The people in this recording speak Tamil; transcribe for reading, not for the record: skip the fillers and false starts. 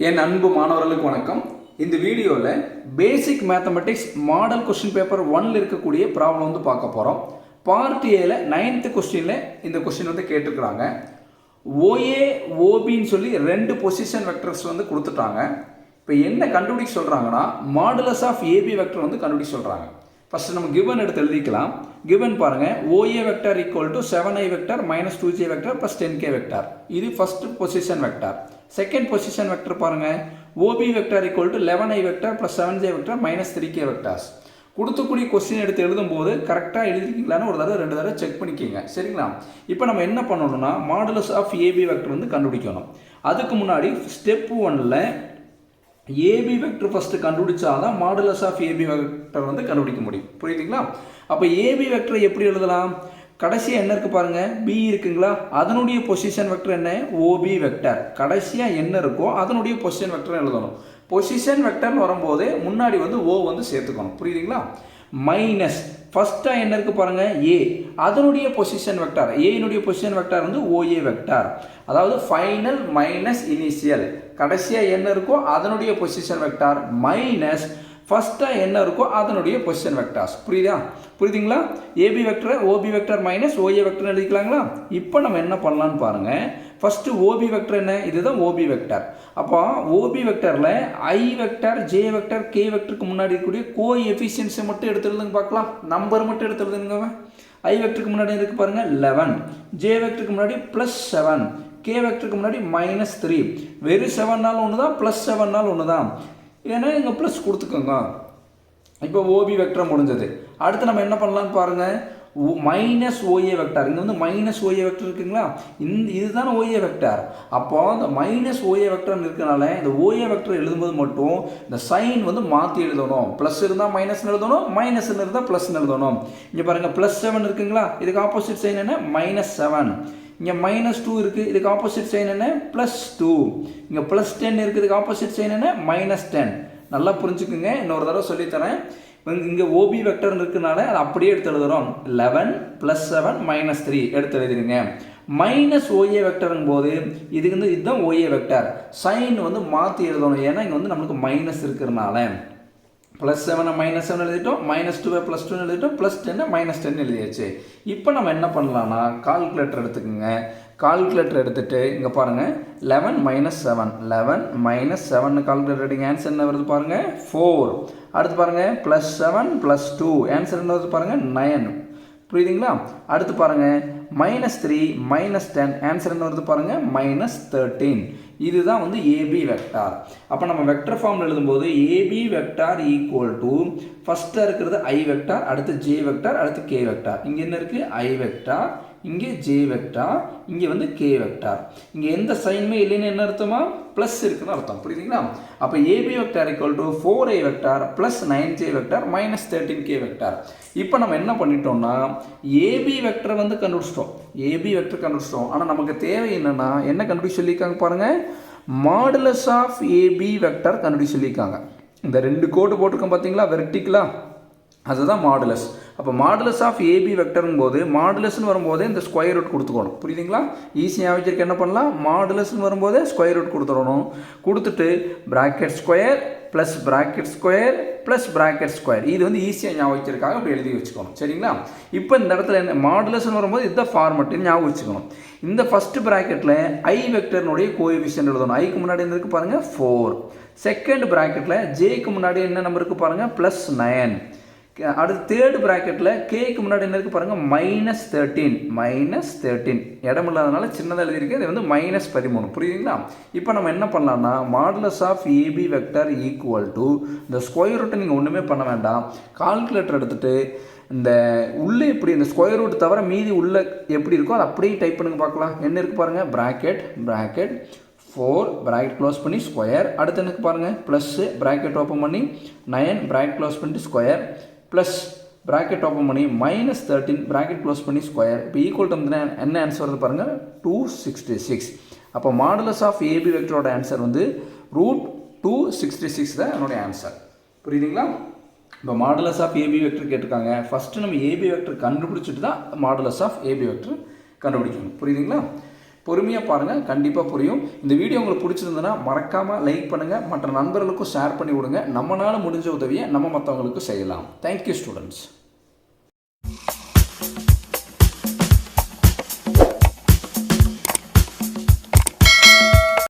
என் அன்பு மாணவர்களுக்கு வணக்கம். இந்த வீடியோவில் பேசிக் மேத்தமெட்டிக்ஸ் மாடல் கொஸ்டின் பேப்பர் 1ல் இருக்கக்கூடிய ப்ராப்ளம் வந்து பார்க்க போகிறோம். பார்ட் ஏல 9th கொஸ்டினில் இந்த கொஸ்டின் வந்து கேட்டிருக்கிறாங்க. OA OBன்னு சொல்லி ரெண்டு பொசிஷன் வெக்டர்ஸ் வந்து கொடுத்துட்டாங்க. இப்போ என்ன கண்டுபிடிக்க சொல்கிறாங்கன்னா மாடுலஸ் ஆஃப் ஏபி வெக்டர் வந்து கண்டுபிடிக்க சொல்கிறாங்க. ஃபஸ்ட்டு நம்ம கிவன் எடுத்து எழுதிக்கலாம். கிவன் பாருங்கள், OA vector equal to 7i vector minus 2j vector plus 10k vector. இது first position vector. Second position vector பாருங்கள், OB vector equal to 11i vector plus 7j vector minus 3k vectors. கொடுத்துக்கூடிய கொஸ்டின் எடுத்து எழுதும்போது கரெக்டாக எழுதிருக்கீங்களான்னு ஒரு தடவை ரெண்டு தடவை செக் பண்ணிக்கிங்க, சரிங்களா? இப்போ நம்ம என்ன பண்ணணும்னா மாடுலஸ் ஆஃப் ஏபி வெக்டர் வந்து கண்டுபிடிக்கணும். அதுக்கு முன்னாடி ஸ்டெப் 1ல் ஏபி வெக்டர் ஃபஸ்ட்டு கண்டுபிடிச்சாதான் மாடுலஸ் ஆஃப் ஏபி வெக்டர் வந்து கண்டுபிடிக்க முடியும். புரியுதுங்களா? அப்போ ஏபி வெக்டரை எப்படி எழுதலாம்? கடைசியாக என்ன இருக்குது பாருங்கள், பி இருக்குங்களா, அதனுடைய பொசிஷன் வெக்டர் என்ன? OP vector. கடைசியாக என்ன இருக்கோ அதனுடைய பொசிஷன் வெக்டர் எழுதணும். பொசிஷன் வெக்டர்னு வரும்போது முன்னாடி வந்து ஓ வந்து சேர்த்துக்கணும். புரியுதுங்களா? மைனஸ் ஃபஸ்ட்டாக என்ன இருக்குது பாருங்கள், ஏ, அதனுடைய பொசிஷன் வெக்டார், ஏனுடைய பொசிஷன் வெக்டார் வந்து ஓஏ வெக்டார். அதாவது ஃபைனல் மைனஸ் இனிஷியல், கடைசியாக என்ன இருக்கோ அதனுடைய பொசிஷன் வெக்டார் மைனஸ் ஃபஸ்ட்டாக என்ன இருக்கோ அதனுடைய பொசிஷன் வெக்டார்ஸ். புரியுதுங்களா? AB vector OB vector minus OA vector எழுதிக்கலாங்களா? இப்போ நம்ம என்ன பண்ணலான்னு பாருங்கள். ஃபஸ்ட்டு ஓபி வெக்டர் என்ன? இதுதான் ஓபி வெக்டர். அப்போ ஓபி வெக்டரில் ஐ வெக்டர் ஜே வெக்டர் கே வெக்டருக்கு முன்னாடி இருக்கக்கூடிய கோ எஃபிஷியன்ஸை மட்டும் எடுத்து எழுதுங்க பார்க்கலாம். நம்பர் மட்டும் எடுத்து எழுதுங்க. ஐ வெக்டருக்கு முன்னாடி இருக்கு பாருங்கள் 11, ஜே வெக்டருக்கு முன்னாடி +7, கே வெக்டருக்கு முன்னாடி -3. வெறும் 7 ஒன்று தான், +7 ஒன்று தான். ஏன்னா இங்கே ப்ளஸ் கொடுத்துக்கோங்க. இப்போ ஓபி வெக்டர் முடிஞ்சது. அடுத்து நம்ம என்ன பண்ணலான்னு பாருங்கள், மைனஸ் ஓஏ வெக்டார். இங்கே வந்து மைனஸ் ஓஏ வெக்டர் இருக்குங்களா, இதுதான் ஓஏ வெக்டார். அப்போ இந்த மைனஸ் ஓஏ வெக்டர்னு இருக்கனால இந்த ஓஏ வெக்டர் எழுதும்போது மட்டும் இந்த சைன் வந்து மாற்றி எழுதணும். ப்ளஸ் இருந்தால் மைனஸ்னு எழுதணும், மைனஸ்னு இருந்தால் ப்ளஸ்னு எழுதணும். இங்கே பாருங்கள் +7 இருக்குங்களா, இதுக்கு ஆப்போசிட் சைன் என்ன? -7. இங்கே -2 இருக்குது, இதுக்கு ஆப்போசிட் சைன் என்ன? +2. இங்கே +10 இருக்குது, இதுக்கு ஆப்போசிட் சைன் என்ன? -10. நல்லா புரிஞ்சுக்குங்க, இன்னொரு தடவை சொல்லித்தரேன். இங்கே ஓபி வெக்டர் இருக்குனால அதை அப்படியே எடுத்து எழுதுகிறோம். 11 +7 -3 எடுத்து எழுதிடுங்க. மைனஸ் ஓஏ வெக்டருங்கும் போது இதுக்கு வந்து இதுதான் ஓஏ வெக்டர். சைன் வந்து மாற்றி எழுதணும், ஏன்னா இங்கே வந்து நம்மளுக்கு மைனஸ் இருக்கிறனால. +7 -7 எழுதிட்டோம், -2 +2 எழுதிட்டோம், +10 -10 எழுதியாச்சு. இப்போ நம்ம என்ன பண்ணலாம்னா கால்குலேட்டர் எடுத்துக்கோங்க. கால்குலேட்டர் எடுத்துகிட்டு இங்கே பாருங்கள் 11 - 7, 11 - 7 கால்குலேட்டர் எடுங்க. ஆன்சர் என்ன வருது பாருங்கள் 4. அடுத்து பாருங்கள் +7 +2 ஆன்சர் என்ன வருது பாருங்கள் 9. புரியுதுங்களா? அடுத்து பாருங்கள் -3 -10 ஆன்சர் என்ன வருது பாருங்கள் -13. இதுதான் வந்து ஏபி வெக்டார். அப்போ நம்ம வெக்டர் ஃபார்மில் எழுதும்போது ஏபி வெக்டார் ஈக்குவல் டு ஃபஸ்ட்டாக இருக்கிறது ஐ வெக்டார், அடுத்து ஜே வெக்டார், அடுத்து கே வெக்டார். இங்கே என்ன இருக்குது? ஐ வெக்டார், இங்கே ஜே வெக்டார், இங்கே வந்து கே வெக்டார். இங்கே எந்த சைனுமே இல்லைன்னு என்ன அர்த்தமா? ப்ளஸ் இருக்குன்னு அர்த்தம். புரியுதுங்களா? அப்போ AB vector equal to 4i vector plus 9j vector minus 13k vector. இப்போ நம்ம என்ன பண்ணிட்டோம்னா ஏபி வெக்டர் வந்து கண்டுபிடிச்சிட்டோம். ஏபி வெக்டர் கண்டுபிடிச்சிட்டோம். ஆனால் நமக்கு தேவை என்னென்னா என்ன கண்டுபிடிச்சு சொல்லியிருக்காங்க பாருங்கள், மாடுலஸ் ஆஃப் ஏபி வெக்டர் கண்டுபிடிச்சு சொல்லியிருக்காங்க. இந்த ரெண்டு கோடு போட்டிருக்கோம் பார்த்தீங்களா, வெர்டிக்கலா, அதுதான் மாடுலஸ். அப்போ மாடுலஸ் ஆஃப் ஏபி வெக்டருங்கும் போது மாடுலஸ்ன்னு வரும்போதே இந்த ஸ்கொயர் ரூட் கொடுத்துக்கணும். புரியுதுங்களா? ஈஸியாக வச்சுருக்க என்ன பண்ணலாம், மாடுலஸ்ன்னு வரும்போதே ஸ்கொயர் ரூட் கொடுத்துடணும். கொடுத்துட்டு bracket square plus bracket square plus bracket square. இது வந்து ஈஸியாக ஞாபகம் வச்சிருக்காங்க, அப்படி எழுதி வச்சுக்கணும். சரிங்களா? இப்போ இந்த இடத்துல என்ன மாடுலஸ்ன்னு வரும்போது இதுதான் ஃபார்மெட்டுன்னு ஞாபகம் வச்சுக்கணும். இந்த ஃபஸ்ட்டு ப்ராக்கெட்டில் ஐ வெக்டர்னுடைய கோஎஃபிஷியன்ட் எழுதணும். ஐக்கு முன்னாடி என்ன இருக்குது பாருங்கள் 4. செகண்ட் ப்ராக்கெட்டில் ஜேக்கு முன்னாடி என்ன நம்பர் இருக்குது பாருங்கள் +9. அடுத்து தேர்டு ப்ராக்கெட்டில் கேக்கு முன்னாடி என்ன இருக்குது பாருங்கள் -13. இடம் இல்லாதனால சின்னதாக எழுதியிருக்கு, இது வந்து -13. புரியுதுங்களா? இப்போ நம்ம என்ன பண்ணலாம்னா modulus of AB vector equal to இந்த ஸ்கொயர் ரூட்டை நீங்கள் ஒன்றுமே பண்ண வேண்டாம். கால்குலேட்டர் எடுத்துகிட்டு இந்த உள்ளே எப்படி இந்த ஸ்கொயர் ரூட் தவிர மீதி உள்ளே எப்படி இருக்கோ அதை அப்படியே டைப் பண்ணுங்க பார்க்கலாம். என்ன இருக்குது பாருங்கள் ப்ராக்கெட் 4 ப்ராக்கெட் க்ளோஸ் பண்ணி ஸ்கொயர். அடுத்து எனக்கு பாருங்கள் ப்ளஸ்ஸு ப்ராக்கெட் ஓப்பன் பண்ணி 9 ப்ராக்கெட் க்ளோஸ் பண்ணிட்டு ஸ்கொயர் ப்ளஸ் ப்ராக்கெட் ஓப்பன் பண்ணி -13 ப்ராக்கெட் க்ளோஸ் பண்ணி ஸ்கொயர். இப்போ ஈக்குவல் டு என்ன ஆன்சர் வருது பாருங்கள் 266. அப்போ மாடுலஸ் ஆஃப் ஏபி வெக்டரோட ஆன்சர் வந்து √266 தான் என்னுடைய ஆன்சர். புரியுதுங்களா? இப்போ மாடுலஸ் ஆஃப் ஏபி வெக்டர் கேட்டிருக்காங்க. ஃபஸ்ட்டு நம்ம ஏபி வெக்டர் கண்டுபிடிச்சிட்டு தான் மாடுலஸ் ஆஃப் ஏபி வெக்டர் கண்டுபிடிக்கணும். புரியுதுங்களா? பொறுமையாக பாருங்கள், கண்டிப்பாக புரியும். இந்த வீடியோ உங்களுக்கு பிடிச்சிருந்ததுன்னா மறக்காமல் லைக் பண்ணுங்கள், மற்ற நண்பர்களுக்கும் ஷேர் பண்ணி விடுங்க. நம்மளால் முடிஞ்ச உதவியை நம்ம மற்றவங்களுக்கு செய்யலாம். Thank you students.